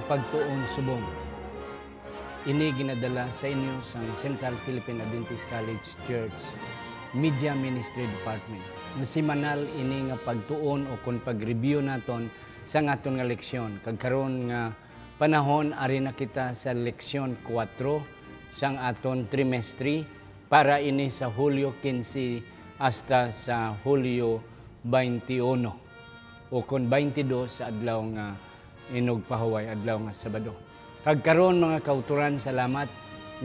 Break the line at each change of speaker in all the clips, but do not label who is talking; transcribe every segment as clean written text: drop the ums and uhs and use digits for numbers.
pagtuon subong. Ini ginadala sa inyo sa Central Philippine Adventist College Church Media Ministry Department. Nasimanal ini nga pagtuon o kung pag-review naton sa aton nga leksyon. Kagkaroon nga panahon ari na kita sa leksyon 4 sang aton trimestry para ini sa Hulyo 15 hasta sa Hulyo 21 o kung 22 sa adlaw nga inugpahuway, adlaw nga Sabado. Kagkaroon mga kauturan, salamat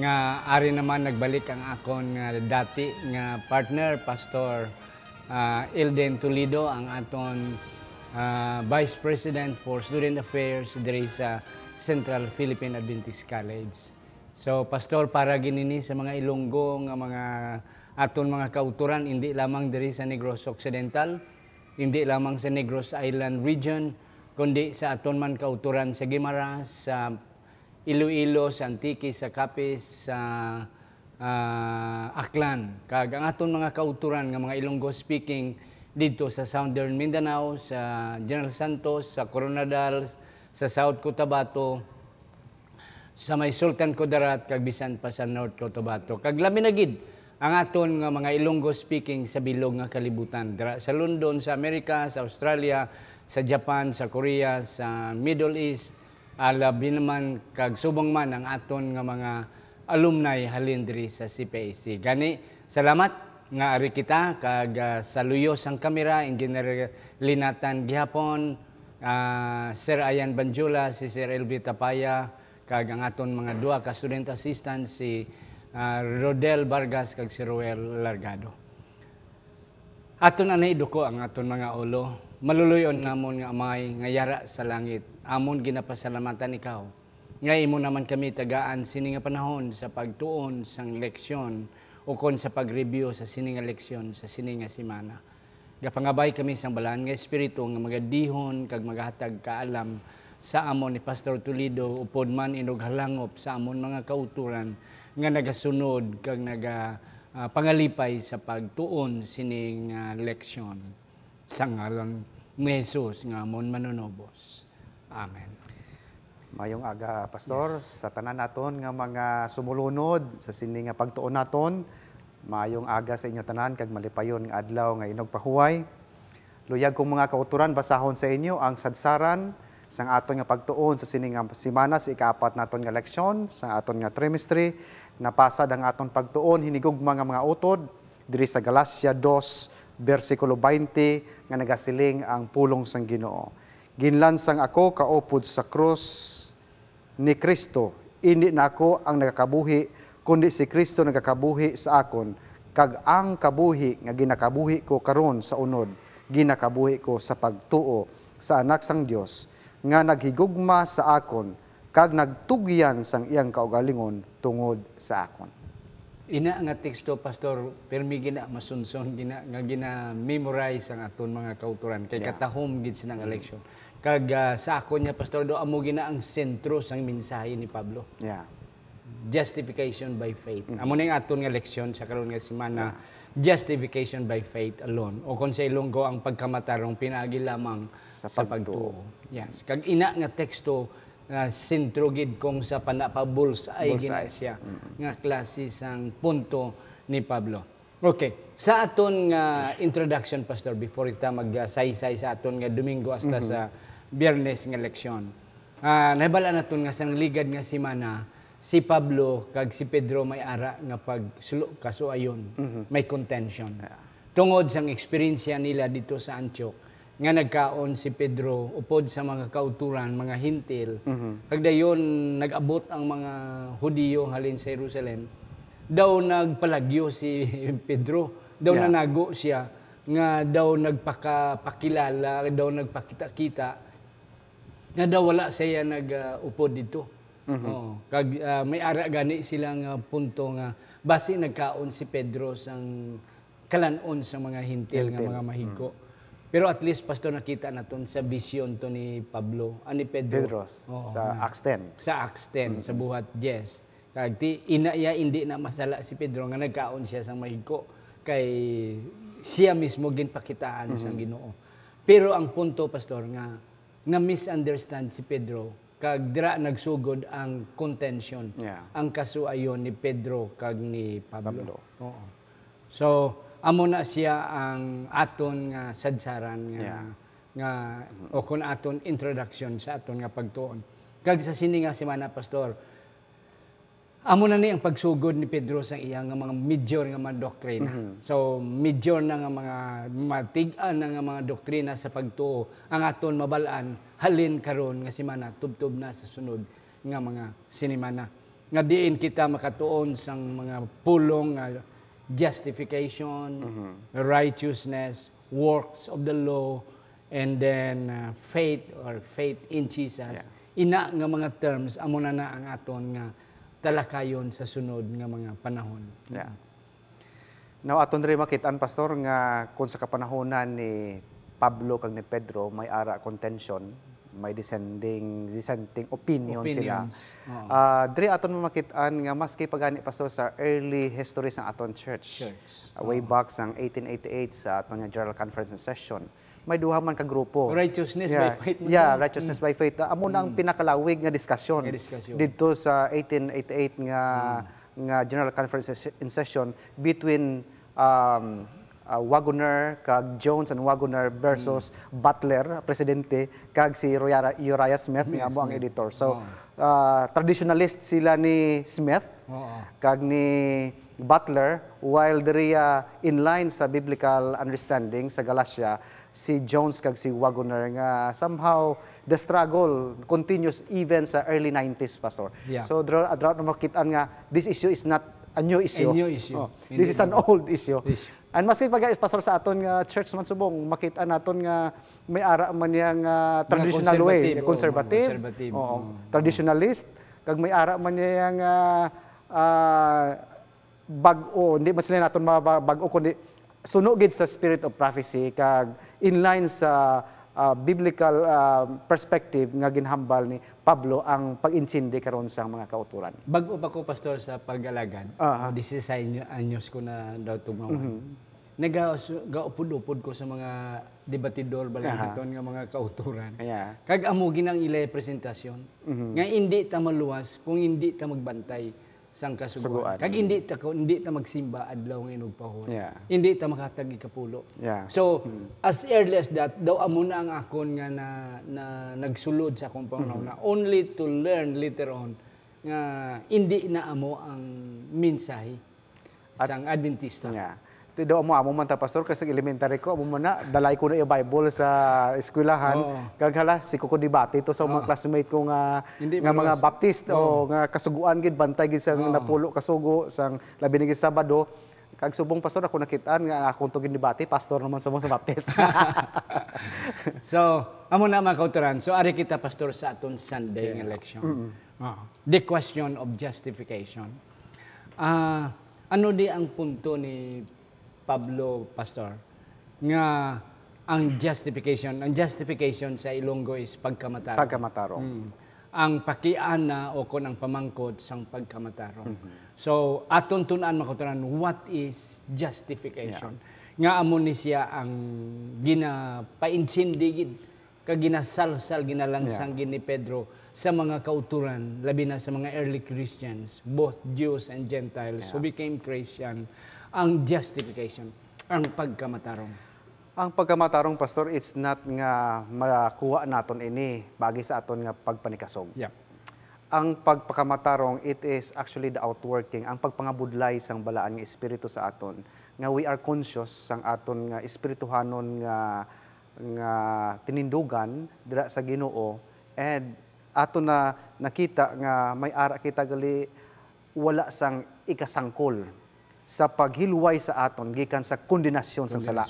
nga ari naman nagbalik ang akon nga dati nga partner, Pastor Ilden Toledo, ang aton Vice President for Student Affairs diri sa Central Philippine Adventist College. So, Pastor, para ginini sa mga Ilonggo nga mga aton mga kauturan, hindi lamang diri sa Negros Occidental, hindi lamang sa Negros Island region, kundi sa aton man kauturan sa Guimaras, sa Iloilo, sa Antique, sa Capiz, sa Aklan. Kag ang aton mga kauturan nga mga Ilonggo speaking dito sa Southern Mindanao, sa General Santos, sa Coronadal, sa South Cotabato, sa may Sultan Kudarat, kag bisan pa sa North Cotabato. Kag labi na gid ang aton nga mga Ilonggo speaking sa bilog nga kalibutan. Dira sa London, sa Amerika, sa Australia, sa Japan, sa Korea, sa Middle East, labi naman kag subong man ang aton nga mga alumni halin diri sa CPAC. Gani, salamat nga ari kita kag sa luyos ang kamera, Engineer Linatan gihapon, Sir Ayan Banjula, si Sir Elvi Tapaya, kag ang aton mga duha ka student assistant, si Rodel Vargas kag si Roel Largado. Aton anay duko ang aton mga ulo. Maluluyon namon nga amay nga yara sa langit. Amon ginapasalamatan ikaw. Nga imo naman kami tagaan sini nga panahon sa pagtuon sang leksyon o kon sa pag-review sa sini nga leksyon sa sini nga semana. Gapangabay kami sang balaan nga espiritu nga magadihon kag maghatag kaalam sa amon ni Pastor Toledo upod man inughalangop sa amon mga kauturan nga nagasunod kag pangalipay sa pagtuon sining leksyon sa ngalan ni Jesus nga amon manunobos. Amen.
Mayong aga, Pastor, sa tanan naton nga mga sumulunod sa sini nga pagtuon naton. Mayong aga sa inyo tanan kag malipayon nga adlaw nga inugpahuway. Luyag kong mga kauturan basahon sa inyo ang sadsaran sang aton nga pagtuon sa sini nga semana sa ika-4 naton nga leksyon sa aton nga trimestry. Napasad ang aton pagtuon hinigugma nga mga utod diri sa Galacia 2 versikulo 20 nga nagasiling ang pulong sang Ginoo. Ginlansang ako kaupod sa krus ni Kristo. Hindi na ako ang nagakabuhi, kundi si Kristo nagakabuhi sa akon. Kag ang kabuhi nga ginakabuhi ko karon sa unod, ginakabuhi ko sa pagtuo sa anak sang Dios nga naghigugma sa akon kag nagtugyan sang iyang kaugalingon tungod sa akon.
Ina nga teksto, Pastor, permi gina masunson gina nga gina-memorize ang aton mga kauturan kay katahom gid sinang eleksyon. Kag sa akon niya, Pastor, do amo gina ang sentro sang mensahe ni Pablo. Justification by faith. Amo ning aton nga leksyon sa karon nga semana, justification by faith alone. O kung sa Ilonggo ang pagkamatarong pinaagi lamang sa pagtuo. Yes. Kag ina nga teksto sentro gid kung sa panapabuls ay gina siya nga klase sang punto ni Pablo. Okay, sa aton nga introduction, Pastor, before ita magsaysay sa aton nga Domingo hasta sa Biyernes nga leksyon. Nahibala naton nga sang ligad nga semana si Pablo kag si Pedro may ara nga pagsulo kasuayon, may contention. Tungod sang eksperyensya nila dito sa Antioch nga nagkaon si Pedro upod sa mga kauturan, mga hintil. Kag dayon nag-abot ang mga Hudiyo halin sa Jerusalem. Daw nagpalagyo si Pedro, daw nanago siya nga daw nagpakilala, daw nagpakita-kita nga daw wala siya nag-upod dito. Kag may ara gani silang punto nga basi nagkaon si Pedro sang kalanon sa mga hintil nga mga mahigko. Pero at least, Pastor, nakita naton sa vision to ni Pablo, ni Pedro.
Sa Acts 10.
Sa Acts 10, sa buhat Jess. Kag inaya hindi na masala si Pedro nga nagkaon siya sa mahigko kay siya mismo ginpakitaan sa Ginoo. Pero ang punto, Pastor, nga na misunderstand si Pedro kag dira nagsugod ang contention,
Yeah.
ang kasuayon ni Pedro kag ni Pablo.
Pablo.
Oo. So amo na siya ang aton nga sadsaran nga o kun aton introduction sa aton nga pagtuon. Kag sa sini nga semana, Pastor, amo na ni ang pagsugod ni Pedro sa iyang nga mga major nga mga doktrina. So major na nga mga matig-an na nga mga doktrina sa pagtuo ang aton mabalaan halin karon nga semana tubtob na sa sunod nga mga sinimana. Nga diin kita makatuon sang mga pulong nga justification, righteousness, works of the law, and then faith or faith in Jesus. Ina nga mga terms amo na ang aton nga talakayon sa sunod nga mga panahon.
Yeah. Now, aton rin makitaan, Pastor, nga kung sa kapanahonan ni Pablo kag ni Pedro, may ara contention, may dissenting opinion sila. Diri aton makitaan nga maski pagani, Pastor, sa early history sa aton church. Way back sang 1888 sa aton nga General Conference Session. May duha man ka grupo.
Righteousness by faith.
Righteousness by faith. Amo na ang pinakalawig nga diskusyon dito sa 1888 nga General Conference in Session between Wagoner kag Jones and Wagoner versus Butler, presidente, kag si Uriah Smith, nga amo ang editor. So traditionalist sila ni Smith kag ni Butler, while diriya in line sa biblical understanding sa Galatia, si Jones kag si Wagoner nga somehow the struggle continues even sa early 90s, Pastor. So draw na makitaan nga this issue is not a new issue. This is an old issue. And maski pag Pastor sa aton nga church man subong makita naton nga may ara man yang traditional way, conservative. Traditionalist kag may ara man yang bag-o, hindi man sila naton bag-o kundi sunugid sa spirit of prophecy kag in line sa biblical perspective nga ginhambal ni Pablo ang pag-intindi karon sa mga kauturan.
Bag-o pa ko, Pastor, sa pag-alagad. 16 anyos ko na daw tumawan. Nagaupod-upod ko sa mga debatidor balanghaton nga mga kauturan. Kag amo ginang ilay presentasyon. Nga hindi ta maluwas kung hindi ta magbantay sang kasuguan. Kag hindi ta magsimba adlaw nga inugpahon. Hindi ta makatag ikapulo. So as early as that, daw amo na ang akon nga na nagsulod sa akong panahon na only to learn later on nga hindi na amo ang mensahe sang Adventista.
Tido amo man ta, Pastor, kasi elementary ko amo man na dalay ko na yung Bible sa eskwelahan. Kag hala si ko debate to sa mga classmate ko nga mga Baptist o nga kasuguan gid bantay gid sang napulo kasugo sang labi ni Sabado. Kag subong, Pastor, ako nakitaan nga akong tugin debate pastor naman sa mga Baptist.
So amo na mga kauturan. So ari kita, Pastor, sa aton Sunday nga lecture. The question of justification. Ano di ang punto ni Pablo, Pastor, nga ang justification sa Ilonggo is pagkamatarong. Ang pakiana o kon ang pamangkot sang pagkamatarong. So aton tun-an makaturan, what is justification? Nga amo ni siya ang ginapainsindigid kag ginasalsal ginalansang ni Pedro sa mga kauturan, labi na sa mga early Christians, both Jews and Gentiles who became Christian. Ang justification, ang pagkamatarong.
Ang pagkamatarong, Pastor, is not nga makuha naton ini bagi sa aton nga pagpanikasog. Ang pagpakamatarong, it is actually the outworking, ang pagpangabudlay sang balaan nga espiritu sa aton. Nga we are conscious sang aton nga espirituhanon nga tinindugan dira sa Ginoo, and aton na nakita nga may ara kita gali wala sang ikasangkol sa paghilway sa aton gikan sa kondenasyon sa sala.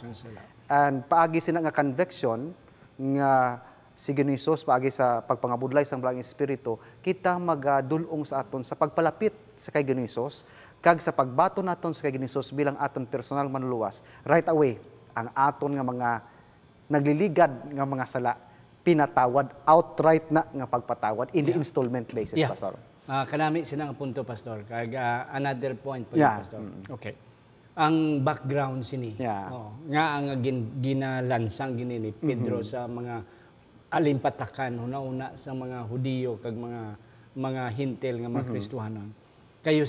And paagi sina nga conviction nga si Ginoong paagi sa pagpangabudlay sang balang espiritu, kita magadulong sa aton sa pagpalapit sa kay Ginoong kag sa pagbato naton sa kay Ginoong bilang aton personal manluluwas. Right away ang aton nga mga nagliligad nga mga sala pinatawad outright na nga pagpatawad in the installment basis, Pastor.
Kanami sinang punto, Pastor. Kag another point po, Pastor. Okay. Ang background sini. Nga ang ginalansang gini ni Pedro sa mga alimpatakan una sa mga Hudiyo kag mga hintel nga mga Kristohanon. Kayo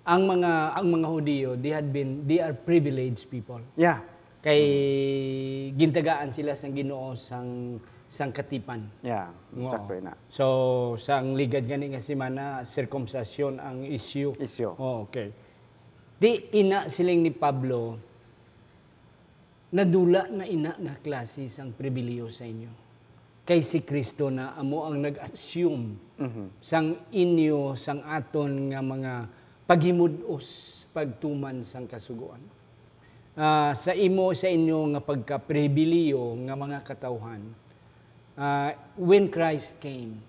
ang mga Hudiyo, they are privileged people.
Yeah.
Kay gintagaan sila sa Ginoo sang katipan.
Yeah.
Oo.
Sakto na.
So sang ligad gani nga semana circumcision ang issue. Oh, okay. Di ina siling ni Pablo nadula na ina nga klase sang pribiliyo sa inyo. Kay si Kristo na amo ang nag-assume sang inyo sang aton nga mga paghimudos pagtuman sang kasuguan. Sa inyo nga pagka-pribiliyo nga mga katawhan. When Christ came,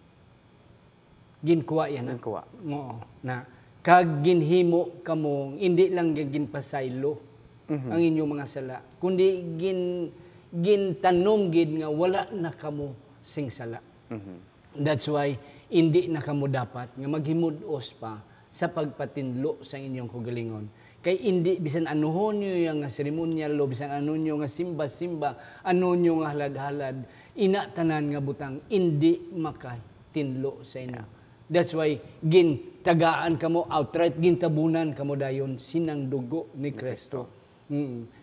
ginkuha yan.
Ginkuha.
Oo. Na kag ginhimo kamo hindi lang ginpasaylo ang inyong mga sala, kundi gintanom gid nga wala na kamo sing sala. That's why hindi na kamo dapat nga maghimudos pa sa pagpatinlo sa inyong kagalingon. Kay hindi bisan anuhon niyo yang seremonyal lo, bisan ano niyo nga simba-simba, ano niyo nga halad-halad, ina tanan nga butang hindi makatinlo sa inyo. That's why gintagaan kamo outright, gintabunan kamo dayon sinang dugo ni Kristo.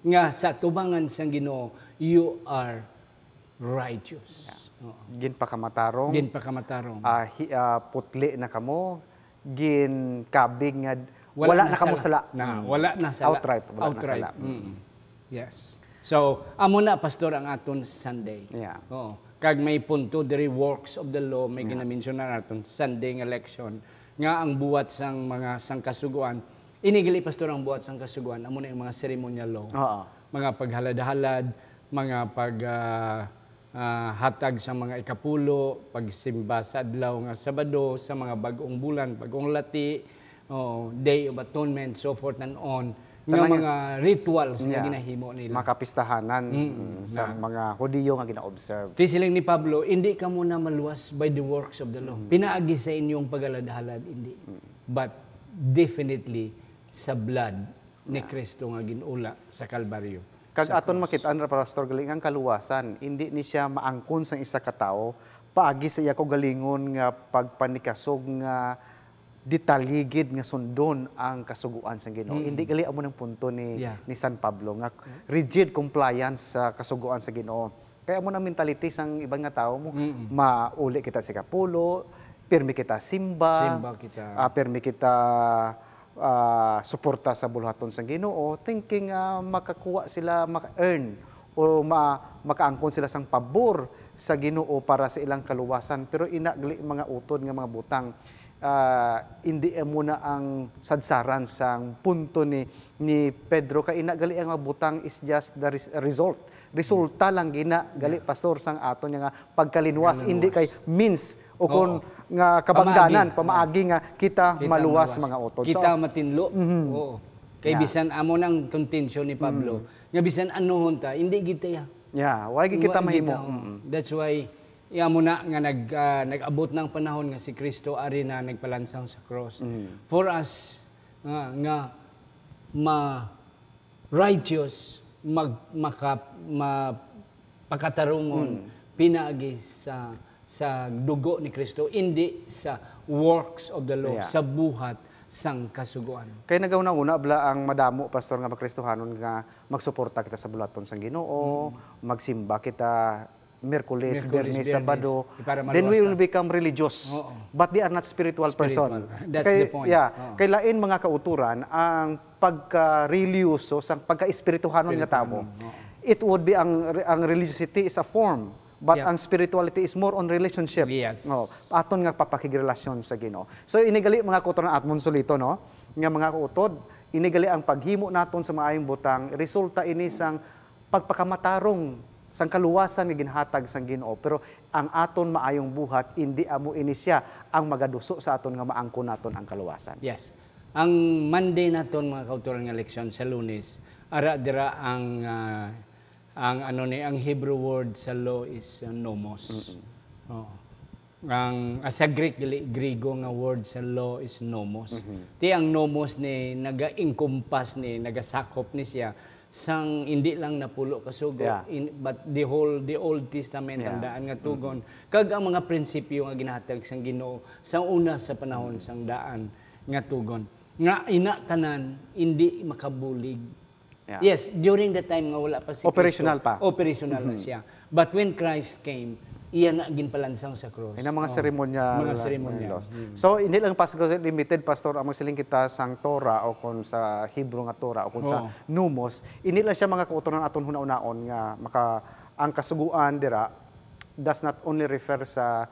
Nga sa tubangan sang Ginoo, you are righteous.
Ginpakamatarong. Putli na kamo, ginkabig nga wala na kamo sala.
Wala na sala.
Outright. Na sala.
Yes. So, amo na pastor ang aton Sunday.
Yeah.
Oo. Kag may punto diri works of the law, may ginamention na naton Sunday nga election nga ang buhat sang mga sangkasuguan. Inigali pastor ang buhat sang kasuguan, amo na yung mga ceremonial law. Mga paghalad-halad, mga hatag sa mga ikapulo, pagsimba sa adlaw nga Sabado, sa mga bagong bulan, bagong lati, Day of Atonement, so forth and on. Nga mga rituals nga ginahimo nila.
Makapistahanan sa mga Hudiyo nga gina-observe.
Ti siling ni Pablo, hindi ka muna maluwas by the works of the law. Pinaagi sa inyong paghalad-halad, hindi. But definitely sa blood ni Kristo nga ginula sa Kalbaryo.
Kag aton makita ra pastor galing ang kaluwasan, hindi ni siya maangkon sa isa ka tawo paagi sa iya ko galingon nga pagpanikasog nga detalyigid nga sundon ang kasuguan sa Ginoo. Hindi gali amo ng punto ni San Pablo nga rigid compliance sa kasuguan sa Ginoo. Kaya amo na mentality sang ibang nga tawo mo mauli kita sa kapulo, pirmi kita simba kita. Pirmi kita suporta sa bulhaton sa Ginoo, thinking makakuha sila, maka-earn o makaangkon sila sang pabor sa Ginoo para sa ilang kaluwasan. Pero inagali mga utod nga mga butang, hindi muna ang sadsaran sang punto ni Pedro, kay inagali ang mga butang is just the result. Resulta lang gali pastor sang aton nga pagkalinwas, hindi kay means o kung nga kabangdanan, pamaagi nga kita maluwas mga utod.
Kita matinlo. Oo. Kay bisan amo nang contention ni Pablo, nga bisan anuhon ta, hindi kita ya.
Wala kita mahimo.
That's why amo na nga nag-abot ng panahon nga si Kristo ari na nagpalansang sa cross. For us nga righteous pagkatarungon pinaagi sa dugo ni Kristo, hindi sa works of the law, sa buhat sang kasuguan.
Kay nagauna-una bala ang madamo pastor nga Kristohanon nga magsuporta kita sa bulaton sang Ginoo, magsimba kita Miyerkules, Biyernes, Sabado. Then we will become religious. But they are not spiritual person.
That's the point.
Kay lain mga kauturan ang pagka-religyoso sang pagka-espirituhanon nga tamo. It would be ang religiosity is a form, but ang spirituality is more on relationship.
Yes.
Aton nga papakigrelasyon sa Ginoo. So inigali mga kauturan atmon solito no, nga mga kautod, inigali ang paghimo naton sa maayong butang, resulta ini sang pagpakamatarong sang kaluwasan nga ginhatag sang Ginoo. Pero ang aton maayong buhat hindi amo ini siya ang magaduso sa aton nga maangkon naton ang kaluwasan.
Yes. Ang Monday naton mga kauturan nga leksyon sa Lunes, ara dira ang ang Hebrew word sa law is nomos. Ang sa Griego nga word sa law is nomos. Ti ang nomos ni naga-encompass ni nagasakop ni siya sang hindi lang napulo kasugo
Yeah.
but the Old Testament ang
Yeah.
daan nga tugon kag ang mga prinsipyo nga ginahatag sang Ginoo sang una sa panahon sang daan nga tugon nga ina tanan hindi makabulig.
Yeah.
Yes, during the time nga wala pa si
Operational
Kristo,
pa.
operational na siya. But when Christ came, iya na ginpalansang sa cross.
Ay na mga seremonya.
Mga seremonya.
So, hindi lang limited, Pastor, ang magsiling kita sang Torah o kung sa Hebrew nga Torah o kung sa Numos, hindi lang siya mga kauturan aton hunaon nga ang kasuguan dira does not only refer sa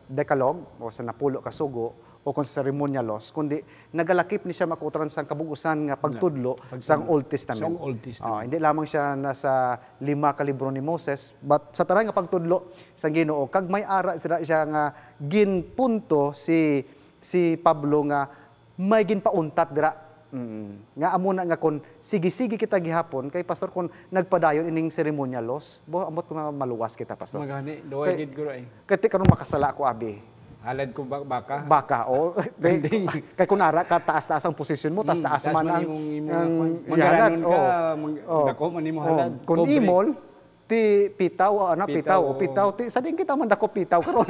Decalogue o sa napulo kasugo o kung sa ceremonial laws, kundi nagalakip ni siya makauturan sang kabugusan nga pagtudlo sang Old Testament.
Sa Old Testament.
Hindi lamang siya nasa 5 kalibro ni Moses, but sa tanan nga pagtudlo sang Ginoo, kag may ara siya nga ginpunto si Pablo nga may ginpauntat dira. Nga amo na nga kon sige-sige kita gihapon kay pastor kon nagpadayon ining ceremonial laws, amot ko maluwas kita, pastor.
Magani, doy gid ko ay.
Kati karon makasala ko abi.
Halad ko baka.
Baka, o. Kay kunara ka taas-taas ang posisyon mo, taas-taas man ang
mangaranon ka, dako man imo halad.
Kung imol, ti pitaw, pitaw, sa din kita man dako pitaw karon.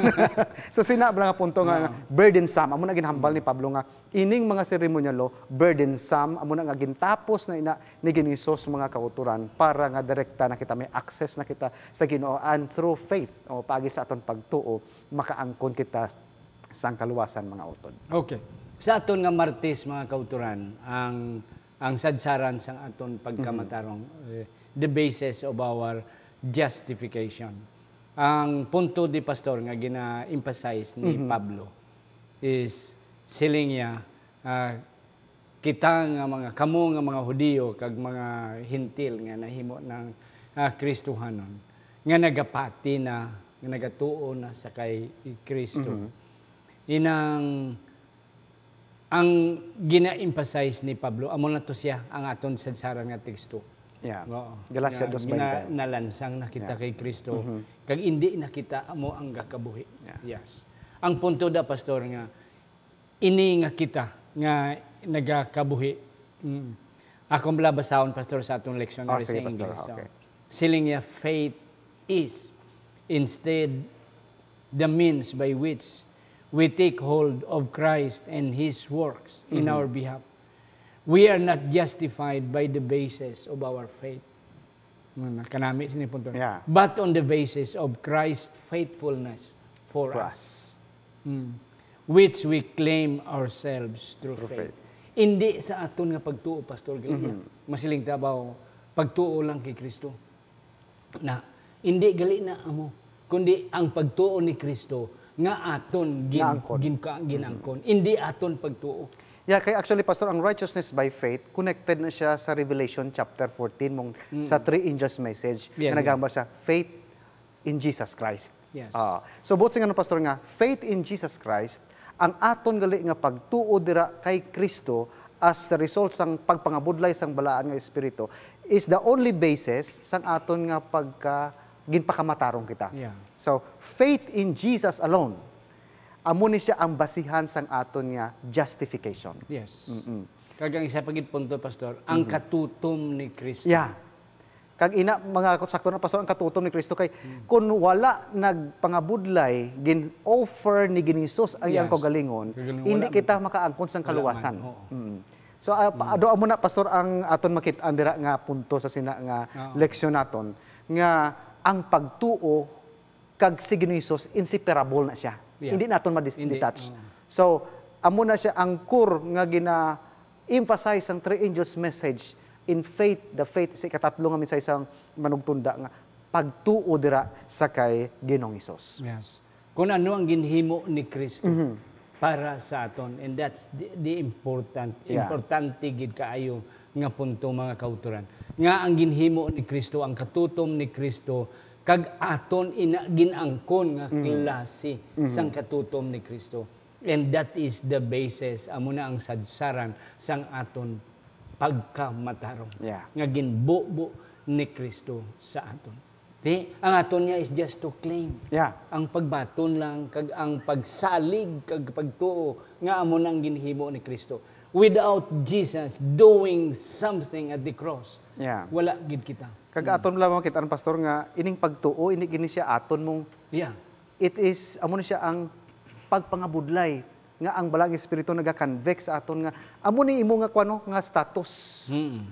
So sinabi nga punto nga burdensome, amo na ginhambal ni Pablo nga ining mga ceremonial law burdensome, amo na nga gintapos na ina ni Ginisos mga kauturan para nga direkta na kita may access na kita sa Ginoo and through faith o pagi sa aton pagtuo makaangkon kita sang kaluwasan mga utod.
Okay. Sa aton nga Martes mga kauturan, ang sadsaran sang aton pagkamatarong the basis of our justification. Ang punto di pastor nga gina-emphasize ni Pablo is siling niya kita nga mga kamo nga mga Hudiyo kag mga Hintil nga nahimo ng Kristohanon nga nagapati na nga nagatuo na sa kay Kristo. Inang ang gina-emphasize ni Pablo amo na to siya ang aton sadsaran nga teksto.
Yeah.
Oo.
Galatia 2:20.
Nalansang nakita kay Kristo kag hindi nakita amo ang gakabuhi. Yes. Ang punto da pastor nga ini nga kita nga nagakabuhi. Akong labasahon pastor sa atong leksyon sa
sige,
English.
pastor. Okay.
Siling niya faith is instead the means by which we take hold of Christ and His works in our behalf. We are not justified by the basis of our faith. Kanami sinipunto.
Yeah.
But on the basis of Christ's faithfulness for us. Which we claim ourselves through faith. Hindi sa aton nga pagtuo, Pastor Galia. Masiling tabaw, pagtuo lang kay Kristo. Na, hindi gali na amo. Kundi ang pagtuo ni Kristo nga aton ginangkon. Hindi aton pagtuo.
Yeah, kay actually, Pastor, ang righteousness by faith, connected na siya sa Revelation chapter 14, mong sa 3 angels message, na nagamba siya, faith in Jesus Christ.
Yes.
So, both nga Pastor nga, faith in Jesus Christ, ang aton gali nga pagtuo dira kay Kristo as a result sang pagpangabudlay sang balaan nga Espiritu, is the only basis sang aton nga ginpakamatarong kita.
Yeah.
So, faith in Jesus alone, amo ni siya ang basihan sang aton nga justification.
Yes. Kagang isa pagit punto, Pastor, ang katutom ni Kristo.
Yeah. Kag ina mga sakto na pastor ang katutom ni Kristo kay kun wala nagpangabudlay gin-offer ni Ginisus ang iyang kagalingon, hindi kita makaangkon sang kaluwasan. So ado amo na pastor ang aton makit-an dira nga punto sa sina nga leksyon naton nga ang pagtuo kag si Ginisus inseparable na siya. Hindi naton ma-detach. So amo na siya ang core nga gina-emphasize ang 3 angels message in faith, the faith sa ikatatlo nga sa isang manugtunda nga pagtuo dira sa kay Ginoong Hesus.
Yes. Kung ano ang ginhimo ni Kristo para sa aton, and that's the importante gid kaayo nga punto mga kauturan. Nga ang ginhimo ni Kristo, ang katutom ni Kristo kag aton ginangkon nga klase sang katutom ni Kristo. And that is the basis amo na ang sadsaran sang aton pagkamatarong.
Yeah.
Nga ginbubo ni Kristo sa aton. Ang aton niya is just to claim.
Yeah.
Ang pagbaton lang kag ang pagsalig kag pagtuo nga amo nang ginhimo ni Kristo. without Jesus doing something at the cross,
Yeah.
wala gid kita.
Kag aton lamang kita ang pastor nga ining pagtuo ini gini siya aton mong
Yeah.
it is amo na siya ang pagpangabudlay nga ang balang espiritu naga-convict sa aton nga amo ni imo nga kuano nga status.
Mm.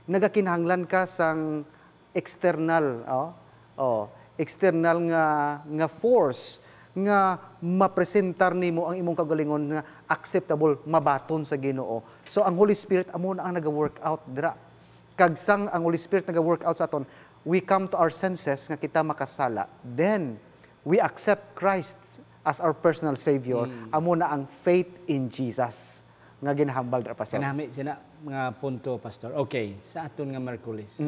Nagakinahanglan ka sang external external nga force nga mapresentar nimo ang imong kagalingon nga acceptable mabaton sa Ginoo. So ang Holy Spirit amo na ang naga-work out dira. Kag sang ang Holy Spirit naga-work out sa aton, we come to our senses nga kita makasala. Then we accept Christ as our personal Savior. Amo na ang faith in Jesus nga ginahambal dira pastor.
Kanami sina mga punto, pastor. Okay, sa aton nga Markulis,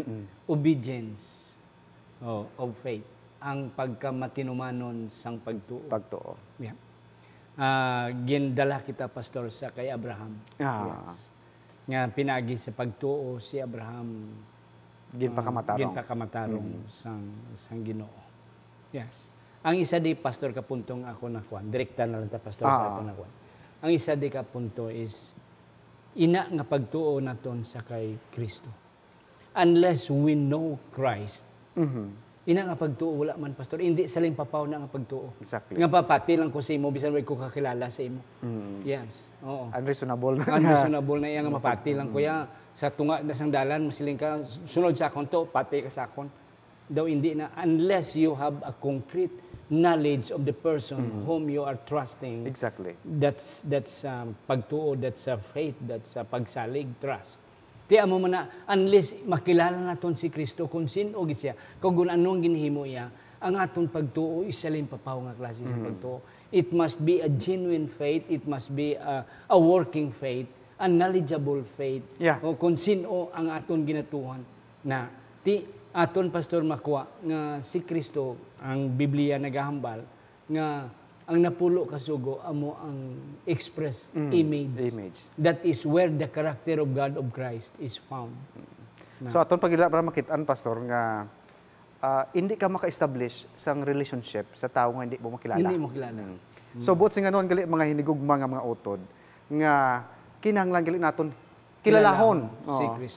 obedience of faith, ang pagkamatinumanon sang pagtuo.
Pagtuo.
Yeah. Gindala kita, pastor, sa kay Abraham. Yes. Nga pinagi sa pagtuo si Abraham, ginpakamatarong sang Ginoo. Yes. Ang isa di, pastor, kapuntong ako nakuan. Direkta na lang ta, pastor, sa ato nakuan. Ang isa di kapunto is ina nga pagtuo naton sa kay Kristo. Unless we know Christ, ina nga pagtuo wala man, pastor, hindi saling papaw na nga pagtuo.
Exactly.
Nga papati lang ko sa imo bisan way ko kakilala sa imo. Yes. Oo.
Unreasonable.
Unreasonable na iya nga mapati lang kuya sa tunga na sang dalan masiling ka sunod sa akon to, pati ka sa akon. Daw hindi na unless you have a concrete knowledge of the person whom you are trusting.
Exactly.
That's pagtuo, that's faith, that's pagsalig, trust. Tiya mo man na, unless makilala naton si Kristo kung sino siya, kung anong ginhimo iya, ang aton pagtuo isalim papaw nga klase sa pagtuo. It must be a genuine faith, it must be a working faith, a knowledgeable faith.
Yeah.
O kung sino ang aton ginatuhan na aton pastor makuha nga si Kristo ang Biblia nagahambal nga ang napulo kasugo amo ang express image. That is where the character of God of Christ is found.
So aton pagila para makitaan pastor nga hindi ka maka-establish sang relationship sa tao nga hindi mo makilala.
Hindi mo kilala.
So buot sing nganon gali mga hinigugma nga mga utod nga kinahanglan gali naton kilalahon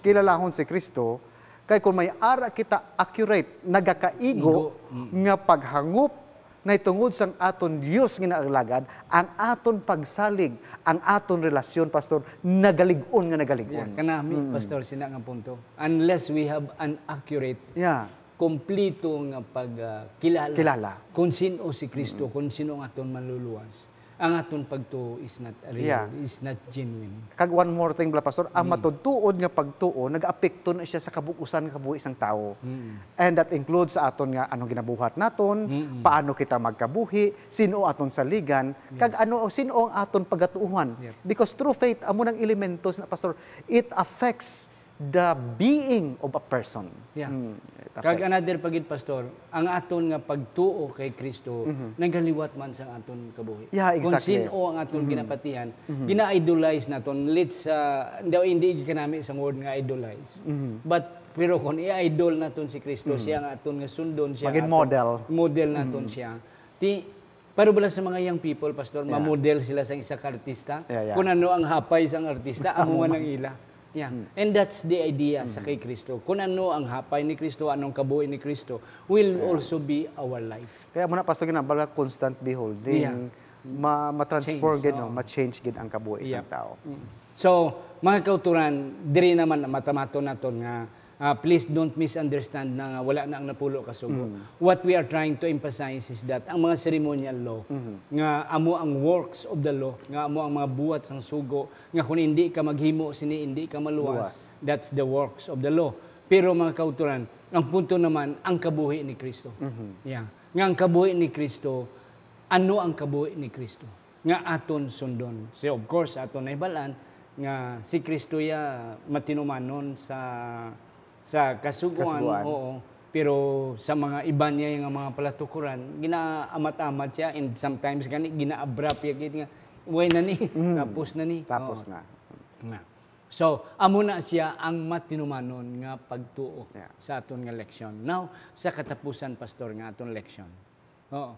kilalahon si Kristo kay kung may ara kita accurate nagakaigo nga paghangup na itungod sang aton Dios nga naalagad, ang aton pagsalig, ang aton relasyon, pastor, nagalig-on nga nagalig-on.
Yeah, kanami, pastor, sina nga punto. Unless we have an accurate, komplito nga pagkilala kung sino si Kristo, kung sino ang aton manluluwas, ang aton pagtuo is not real, is not genuine.
Kag one more thing, pastor, ang matudtuod nga pagtuo, nag-apekto na siya sa kabuusan nga kabuhi isang tao. And that includes sa aton nga anong ginabuhat naton, paano kita magkabuhi, sino aton saligan, kag ano sino ang aton pagatuuhan. Because through faith, amo nang elementos na pastor, it affects the being of a person.
Kag another pagid, pastor, ang aton nga pagtuo kay Kristo naghaliwat man sa aton kabuhi.
Yeah, exactly.
Kung sino ang aton ginapatihan, gina-idolize naton. Let's daw hindi kanami sa word nga idolize. But pero kung i-idol naton si Kristo, siya ang aton nga sundon, siya
maging
model naton siya. Pero bala sa mga young people, pastor, ma-model sila sa isa ka artista. Kung ano ang hapay sang artista, amo man ang ila. And that's the idea sa kay Kristo. Kung ano ang hapay ni Kristo, anong kabuhi ni Kristo, will also be our life.
Kaya muna, pastor, ginabala constant beholding, ma-transform gid, ma-change gid ang kabuhi isang tao.
So, mga kauturan, diri naman matamato naton nga please don't misunderstand na wala na ang napulo kasugo. What we are trying to emphasize is that ang mga ceremonial law, nga amo ang works of the law, nga amo ang mga buhat sang sugo, nga kung hindi ka maghimo sini hindi ka maluwas, that's the works of the law. Pero mga kauturan, ang punto naman ang kabuhi ni Kristo. Nga ang kabuhi ni Kristo, ano ang kabuhi ni Kristo? Nga aton sundon. So of course aton naibalan nga si Kristo ya matinumanon sa kasuguan. Oo. Pero sa mga iba niya yung mga palatukuran, ginaamat-amat siya and sometimes gani ginaabrap ya nga way na ni, tapos na ni.
Tapos na.
So, amo na siya ang matinumanon nga pagtuo sa aton nga leksyon. Now, sa katapusan, pastor, nga aton leksyon. Oo.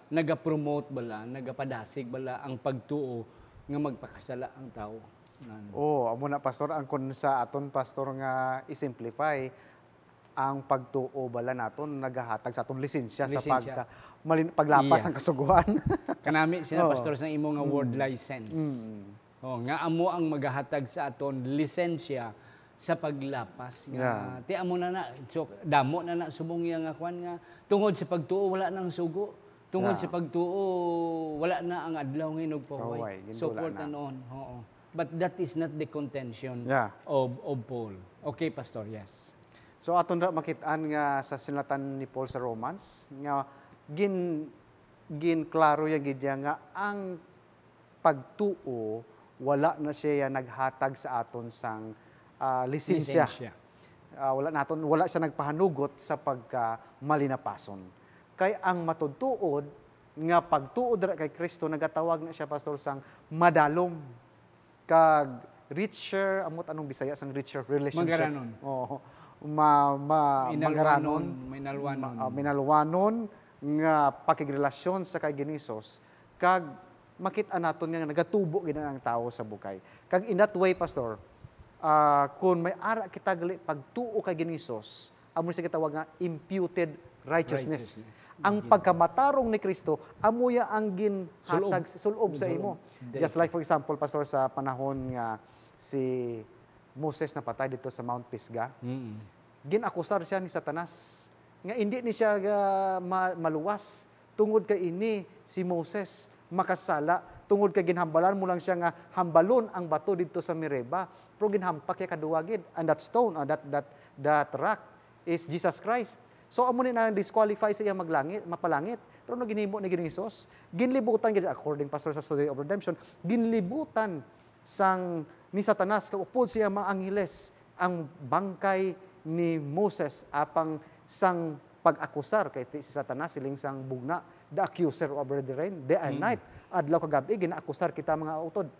Naga-promote bala, nagapadasig bala ang pagtuo nga magpakasala ang tao.
Amo na pastor ang kun sa aton pastor nga i-simplify ang pagtuo bala naton nagahatag sa aton lisensya sa
Lisensya.
paglapas
Iya.
ang kasuguan.
Kanami sina
Oo.
pastor sa imo nga word license. Nga amo ang magahatag sa aton lisensya sa paglapas nga ti amo na so damo na subong nga kwan nga tungod sa pagtuo wala nang sugo. Tungod sa pagtuo wala na ang adlaw nga
Pahuway,
inugpahuway. So
gindula
forth
na.
and on. Oo. But that is not the contention
Yeah.
of Paul. Okay, pastor, yes.
So aton ra makit-an nga sa sinulatan ni Paul sa Romans nga gin klaro ya gid niya nga ang pagtuo wala na siya naghatag sa aton sang lisensya. Wala siya nagpahanugot sa pagka malinapason. Kay ang matudtuod nga pagtuod ra kay Kristo nagatawag na siya pastor sang madalom kag richer amot anong Bisaya sang richer relationship.
Mangaranon.
Oo.
Inalwanon,
Mangaranon. Minalwanon nga pakigrelasyon sa kay Ginisos kag makita naton nga nagatubo gid ang tao sa bukay. Kag in that way pastor, kung may ara kita gali pagtuo kay Ginisos, amo siya gitawag nga imputed righteousness. Ang pagkamatarong ni Kristo amuya ang ginhatag sulob sa imo. Just like for example pastor sa panahon nga si Moses napatay dito sa Mount Pisgah. Ginakusar siya ni Satanas nga hindi ni siya maluwas tungod kay ini si Moses makasala tungod kay ginhambalan mo lang siya nga hambalon ang bato dito sa Mereba pero ginhampak kay kaduwagid and that stone that rock is Jesus Christ. So amo ni na disqualify siya mapalangit. Pero no ginhimo ni Hesus, ginlibutan gid according pastor sa Story of Redemption, ginlibutan sang ni Satanas kaupod siya mga angheles ang bangkay ni Moses apang sang pag-akusar kay si Satanas siling sang bugna, the accuser of brethren, day and night, adlaw kag gabi ginaakusar kita mga utod.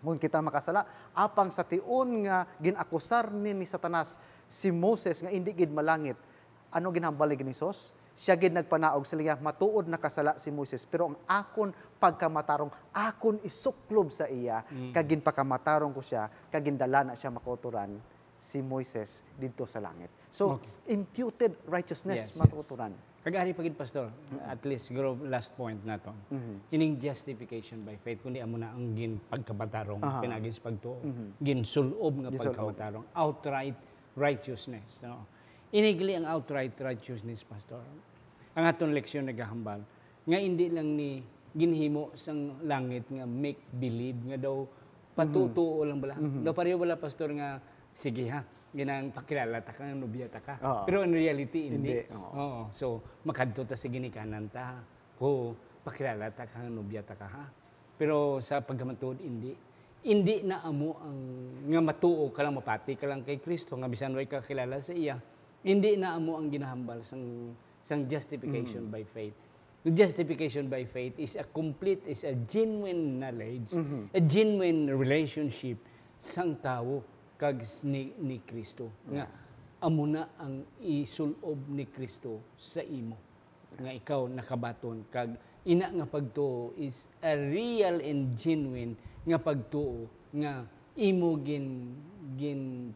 Ngun kita makasala apang sa tion nga ginakusar ni Satanas si Moses nga indi gid malangit. Ano ginhambal ni Hesus? Siya gid nagpanaog sila matuod nakasala si Moses pero ang akon pagkamatarong akon isuklob sa iya kag ginpakamatarong ko siya kag gindala na siya makuturan si Moses didto sa langit. So imputed righteousness makuturan.
Kagari pagid pastor, at least siguro last point naton. Ining justification by faith kundi amo na ang gin pagkamatarong pinagis pagtuo. Gin sulob nga pagkamatarong, outright righteousness. No? Inigli ang outright righteousness, pastor. Ang aton leksyon nagahambal nga hindi lang ni ginhimo sang langit nga make believe nga daw patutuo lang bala. Daw pareho wala pastor nga sige ha, ginang pakilala ta kang nobya ta ka. Pero in reality hindi. Oo. So makadto ta sa ginikanan ta. Pakilala ta kang nobya ta ka ha. Pero sa pagkamatuod hindi na amo ang nga matuo ka lang mapati ka lang kay Kristo nga bisan way ka kilala sa iya. Hindi na amo ang ginahambal sang justification by faith. The justification by faith is a genuine knowledge, a genuine relationship sang tao kag ni Kristo. Nga amo na ang isulob ni Kristo sa imo. Nga ikaw nakabaton kag ina nga pagtuo is a real and genuine nga pagtuo nga imo gin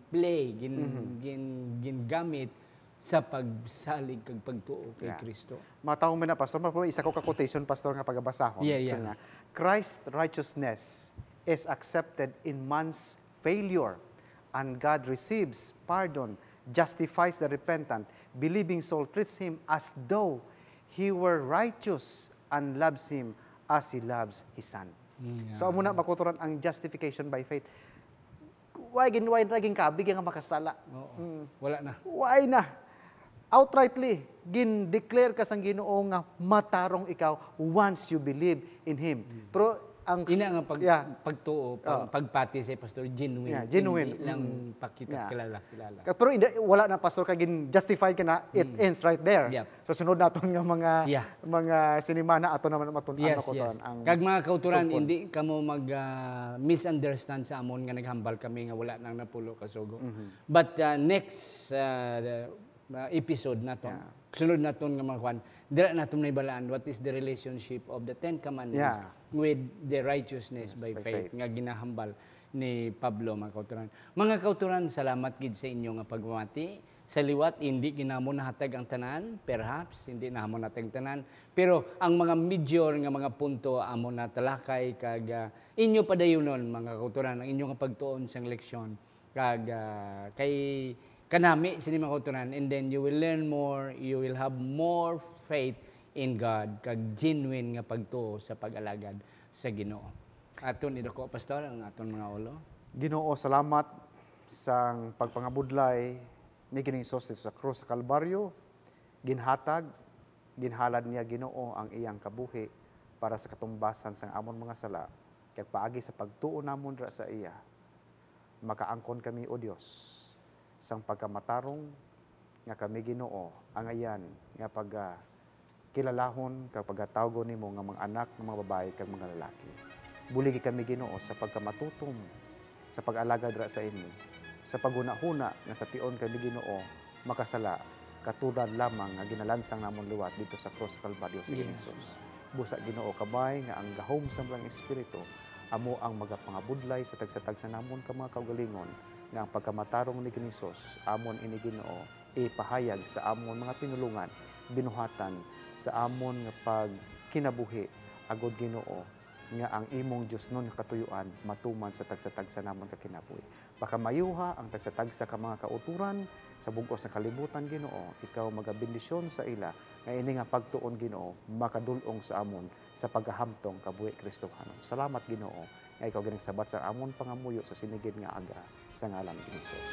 play gin gamit sa pagsalig kag pagtuo kay Kristo.
Mataw mo na pastor, isa ko ka quotation pastor nga pagabasahon.
Yeah.
Christ's righteousness is accepted in man's failure and God receives pardon, justifies the repentant, believing soul treats him as though he were righteous and loves him as he loves his son. So amo na makuturan ang justification by faith. Why naging kabig nga makasala?
Wala na.
Why na? Outrightly, gin-declare ka sang Ginoo nga matarong ikaw once you believe in Him. Pero ang
ina nga pagtuo, pagpati sa pastor genuine.
Genuine.
Hindi lang pakita kilala.
Pero wala na pastor kag justify ka na it ends right there. So sunod naton nga mga sinimana ato naman matun-an ko ang
kag mga kauturan hindi kamo mag misunderstand sa amon nga naghambal kami nga wala nang napulo ka sugo. But next episode naton.
Yeah.
Sunod naton nga mga kwan, dira naton naibalaan what is the relationship of the Ten Commandments
Yeah.
with the righteousness by
by
faith
faith.
nga ginahambal ni Pablo, mga kauturan. Mga kauturan, salamat gid sa inyo nga pagmamati. Sa liwat, hindi ginamo nahatag ang tanan, perhaps, hindi nahamo natag tanan. Pero ang mga major nga mga punto, amo na talakay, kag inyo padayunon, mga kauturan, ang inyong pagtuon sang leksyon. Kag kay kanami, sini mga kauturan, and then you will learn more, you will have more faith in God, kag genuine nga pagtuo sa pag-alagad sa Ginoo. Aton idako, Pastor, ang aton mga ulo.
Ginoo, salamat sang pagpangabudlay ni Ginoong Hesus sa krus sa Kalbaryo. Ginhatag, ginhalad niya Ginoo ang iyang kabuhi para sa katumbasan sang amon mga sala. Kag paagi sa pagtuo namon ra sa iya, makaangkon kami o Dios sang pagkamatarong nga kami Ginoo ang ayan nga pag kilalahon kag pagtawgon nimo nga mga anak ng mga babae kag mga lalaki. Buligi kami Ginoo sa pagkamatutom sa pag-alagad ra sa imo, sa paghuna-huna nga sa tion kami Ginoo makasala katulad lamang nga ginalansang namon liwat dito sa cross Kalbaryo sa Jesus. Busa Ginoo kabay nga ang gahom sa mga espiritu amo ang magapangabudlay sa tagsatagsa namon ka mga kaugalingon nga ang pagkamatarong ni Jesus amon ini Ginoo ipahayag sa amon mga pinulungan, binuhatan sa amon nga pagkinabuhi agod Ginoo nga ang imong Dios nun katuyuan matuman sa tagsatagsa namon ka kinabuhi. Baka mayuha ang tagsatagsa ka mga kauturan sa bugos ng kalibutan Ginoo, ikaw magabendisyon sa ila nga ini nga pagtuon Ginoo makadulong sa amon sa paghahamtong kabuhi Kristohanon. Salamat Ginoo nga ikaw gining sabat sa amon pangamuyo sa sinigid nga aga sa ngalan ni Jesus.